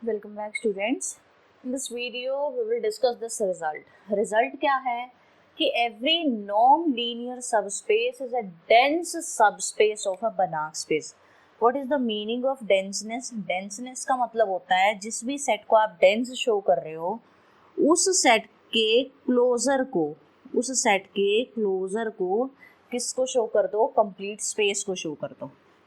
Welcome back students. In this video we will discuss this result. Result क्या है कि every non-linear subspace is a dense subspace of a Banach space. What is the meaning of denseness? Denseness का मतलब होता है जिस भी set को आप dense शो कर रहे हो उस सेट के क्लोजर को किसको शो कर दो? कंप्लीट स्पेस को शो कर दो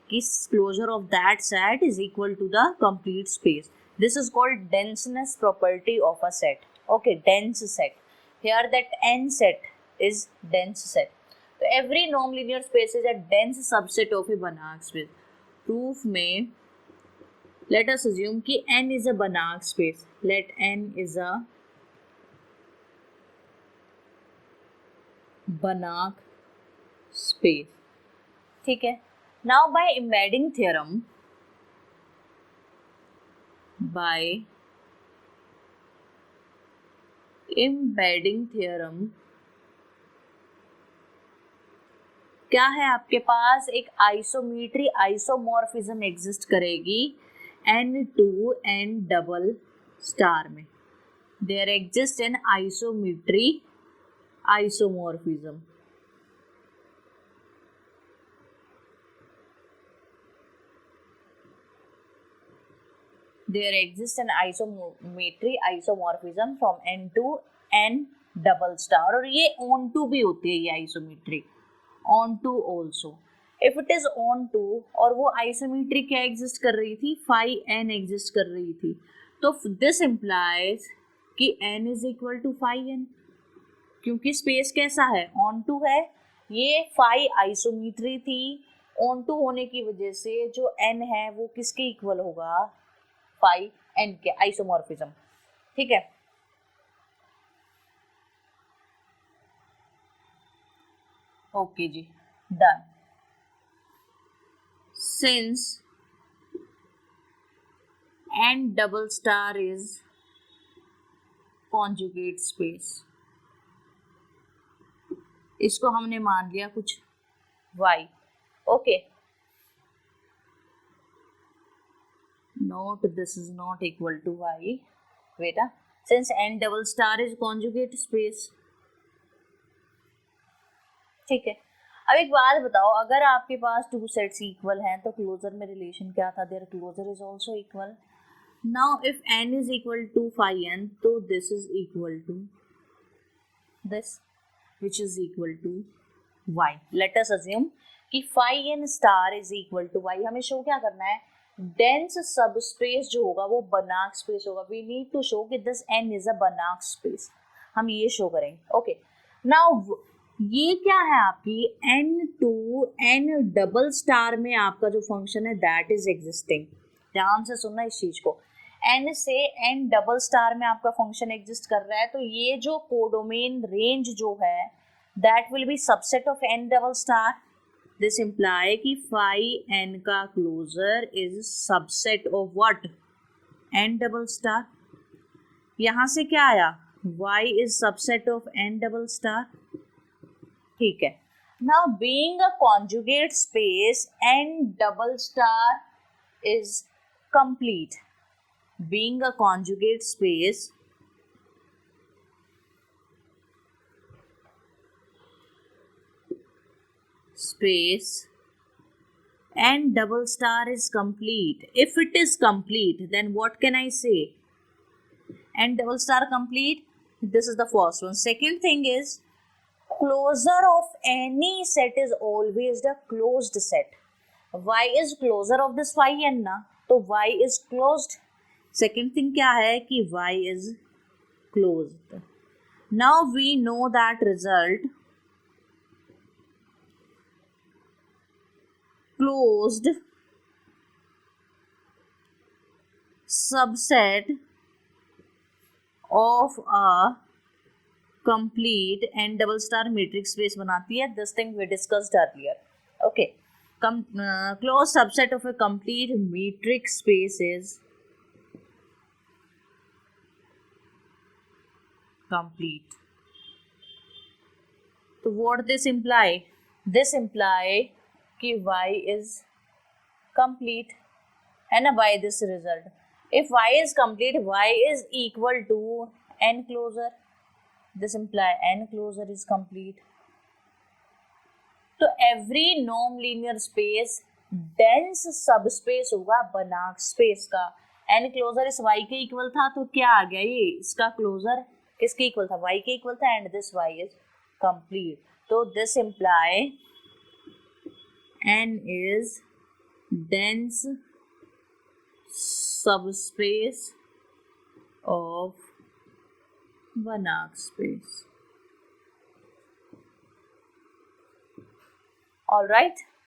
कि closure of that set is equal to the complete space. This is called denseness property of a set. Okay, dense set. Here that n set is dense set. So every non-linear space is a dense subset of a Banach space. Proof में let us assume कि n is a Banach space. Let n is a Banach space. ठीक है. Now by embedding theorem, क्या है आपके पास एक isomorphism exist करेगी n2 n double star में. There exist an isomorphism. There exists an isomorphism from n to n double star और ये on to भी होती है ये isometry on to also. If it is on to और वो आइसोमेट्री क्या एग्जिस्ट कर रही थी? phi n एग्जिस्ट कर रही थी. तो this implies कि n is equal to phi n क्योंकि स्पेस कैसा है? on to है. ये phi आइसोमेट्री थी. on to होने की वजह से जो n है वो किसके इक्वल होगा? phi n के आइसोमॉर्फिज्म. ठीक है. ओके जी, done. Since n double star is conjugate space, इसको हमने मान लिया कुछ y. Okay. Note this is not equal to y. बेटा, since n double star is conjugate space. ठीक है. अब एक बात बताओ, अगर आपके पास टू सेट्स इक्वल हैं तो क्लोजर में रिलेशन क्या था? Their closure is also equal. Now if n is equal to phi n तो this is equal to this which is equal to y. Let us assume कि phi n star is equal to y. हमें show क्या करना है? Dense subspace जो होगा वो बनाक स्पेस होगा. वी नीड टू शो कि दिस n इज अ बनाक स्पेस. हम ये शो करेंगे. ओके. नाउ ये क्या है आपकी n2 n डबल स्टार में आपका जो फंक्शन है दैट इज एग्जिस्टिंग. ध्यान से सुनना इस चीज को. n से n डबल स्टार में आपका फंक्शन एग्जिस्ट कर रहा है तो ये जो कोडोमेन रेंज जो है that will be subset of n double star. This imply कि phi n का closure is subset of what? n double star. यहां से क्या आया? y is subset of n double star. ठीक है. Now being a conjugate space n double star is complete. Being a conjugate space n double star is complete. If it is complete, then what can I say? n double star complete. This is the first one. Second thing is closure of any set is always the closed set. Y is closure of this phi n ना, तो y is closed. Second thing क्या है कि y is closed. Now we know that result closed subset of a complete n double star matrix space बनाती है. This thing we discussed earlier. Okay. Closed subset of a complete matrix space is complete. So what this imply? This imply कि y is complete है ना by this result. If y is complete, y is equal to n closure. This implies n closure is complete. तो every norm linear space dense subspace होगा बनार्क space का. n closure इस y के equal था तो क्या आ गया ये इसका क्लोजर किसके इक्वल था y के इक्वल था and this y is complete. तो this imply n is dense subspace of Banach space. All right.